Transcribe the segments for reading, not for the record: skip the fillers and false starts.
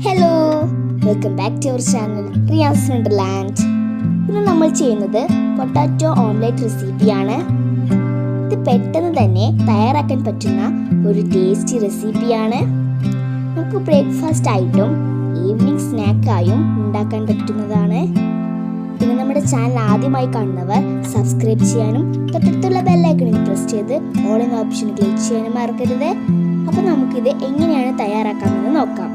Hello, welcome back to our channel Riyas Wonderland. ഇന്ന് നമ്മൾ ചെയ്യുന്നത് പൊട്ടാറ്റോ ഓംലെറ്റ് റെസിപ്പിയാണ്. ഇത് പെട്ടെന്ന് തന്നെ തയ്യാറാക്കാൻ പറ്റുന്ന ഒരു ടേസ്റ്റി റെസിപ്പിയാണ്. നമുക്ക് ബ്രേക്ക്ഫാസ്റ്റ് ആയിട്ടും ഈവനിങ് സ്നാക്കായും ഉണ്ടാക്കാൻ പറ്റുന്നതാണ്. പിന്നെ നമ്മുടെ ചാനൽ ആദ്യമായി കാണുന്നവർ സബ്സ്ക്രൈബ് ചെയ്യാനും തൊട്ടടുത്തുള്ള ബെല്ലൈക്കണിൽ പ്രസ് ചെയ്ത് ഓൾ എന്ന ഓപ്ഷൻ ക്ലിക്ക് ചെയ്യാനും മറക്കരുത്. അപ്പോൾ നമുക്കിത് എങ്ങനെയാണ് തയ്യാറാക്കാമെന്ന് നോക്കാം.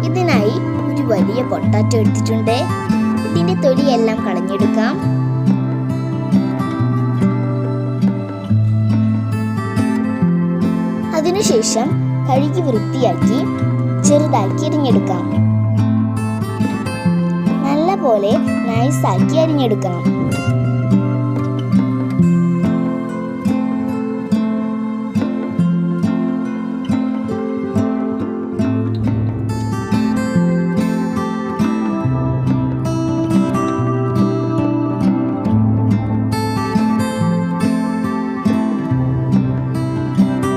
ഇതിനായി ഒരു വലിയ പൊട്ടാറ്റോ എടുത്തിട്ടുണ്ട്. ഇതിന്റെ തൊലിയെല്ലാം കളഞ്ഞെടുക്കാം. അതിനുശേഷം കഴുകി വൃത്തിയാക്കി ചെറുതാക്കി അരിഞ്ഞെടുക്കാം. നല്ലപോലെ നൈസാക്കി അരിഞ്ഞെടുക്കണം.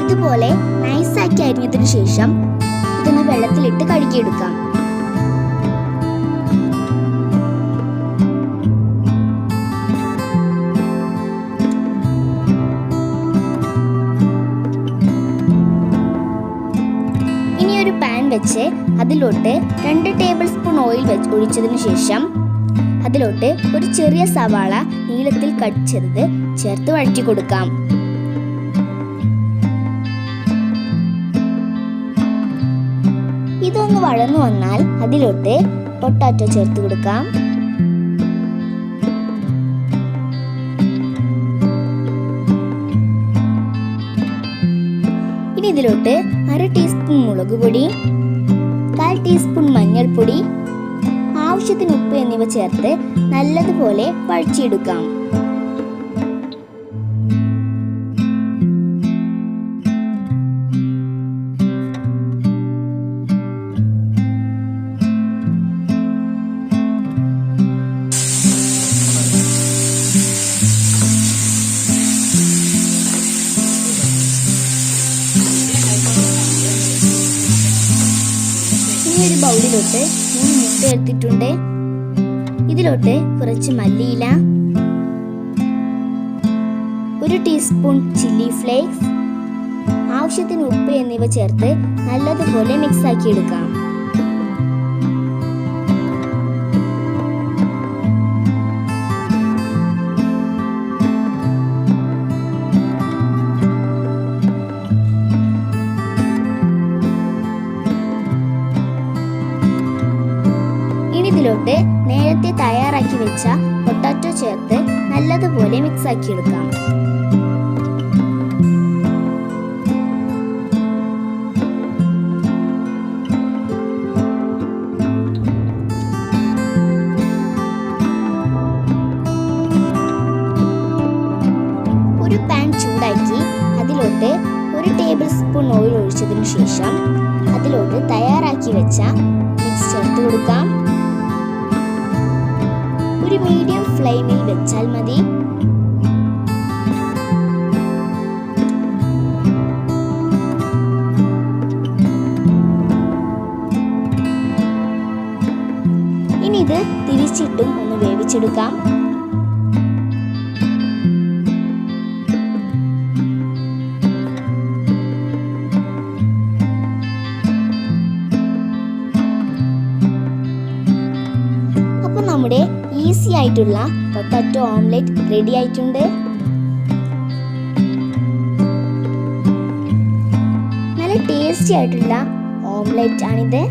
ഇതുപോലെ നൈസാക്കി അരിഞ്ഞതിനു ശേഷം ഇതൊന്ന് വെള്ളത്തിലിട്ട് കഴുകിയെടുക്കാം. ഇനി ഒരു പാൻ വെച്ച് അതിലോട്ട് 2 ടേബിൾ സ്പൂൺ ഓയിൽ ഒഴിച്ചതിനു ശേഷം അതിലോട്ട് ഒരു ചെറിയ സവാള നീളത്തിൽ കട്ട് ചെയ്തത് ചേർത്ത് വഴറ്റി കൊടുക്കാം. ഇതൊന്ന് വഴന്നു വന്നാൽ അതിലോട്ട് പൊട്ടാറ്റോ ചേർത്ത് കൊടുക്കാം. ഇനി ഇതിലോട്ട് 1/2 ടീസ്പൂൺ മുളക് പൊടി, 1/4 ടീസ്പൂൺ മഞ്ഞൾപ്പൊടി, ആവശ്യത്തിന് ഉപ്പ് എന്നിവ ചേർത്ത് നല്ലതുപോലെ വഴറ്റിയെടുക്കാം. ഒരു ബൗളിലോട്ട് 3 മുട്ട എടുത്തിട്ടുണ്ട്. ഇതിലോട്ട് കുറച്ച് മല്ലിയില, 1 ടീസ്പൂൺ ചില്ലി ഫ്ലേക്സ്, ആവശ്യത്തിന് ഉപ്പ് എന്നിവ ചേർത്ത് നല്ലതുപോലെ മിക്സ് ആക്കി എടുക്കാം. ഇതിലോട്ട് നേരത്തെ തയ്യാറാക്കി വെച്ച പൊട്ടാറ്റോ ചേർത്ത് നല്ലതുപോലെ മിക്സ് ആക്കി എടുക്കാം. ഒരു പാൻ ചൂടാക്കി അതിലോട്ട് 1 ടേബിൾ സ്പൂൺ ഓയിൽ ഒഴിച്ചതിനു ശേഷം അതിലോട്ട് തയ്യാറാക്കി വെച്ച മിക്സ് ചേർത്ത് കൊടുക്കാം. ഒരു മീഡിയം ഫ്ലെയിമിൽ വെച്ചാൽ മതി. ഇനി ഇത് തിരിച്ചിട്ടും ഒന്ന് വേവിച്ചെടുക്കാം. അപ്പോൾ നമ്മുടെ ഈസി ആയിട്ടുള്ള പൊട്ടാറ്റോ ഓംലെറ്റ് റെഡി ആയിട്ടുണ്ട്. നല്ല ടേസ്റ്റി ആയിട്ടുള്ള ഓംലെറ്റ് ആണിത്.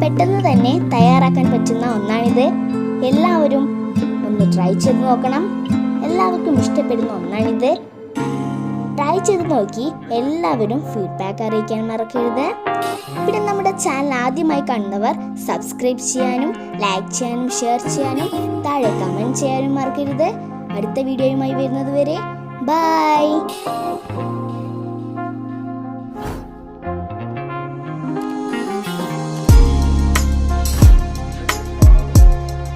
പെട്ടെന്ന് തന്നെ തയ്യാറാക്കാൻ പറ്റുന്ന ഒന്നാണിത്. എല്ലാവരും ഒന്ന് ട്രൈ ചെയ്ത് നോക്കണം. എല്ലാവർക്കും ഇഷ്ടപ്പെടുന്ന ഒന്നാണിത്. ട്രൈ ചെയ്ത് നോക്കി എല്ലാവരും ഫീഡ്ബാക്ക് അറിയിക്കാൻ മറക്കരുത്. പിന്നെ നമ്മുടെ ചാനൽ ആദ്യമായി കാണുന്നവർ സബ്സ്ക്രൈബ് ചെയ്യാനും ലൈക്ക് ചെയ്യാനും ഷെയർ ചെയ്യാനും താഴെ കമൻറ്റ് ചെയ്യാനും മറക്കരുത്. അടുത്ത വീഡിയോയുമായി വരുന്നത് വരെ ബൈ.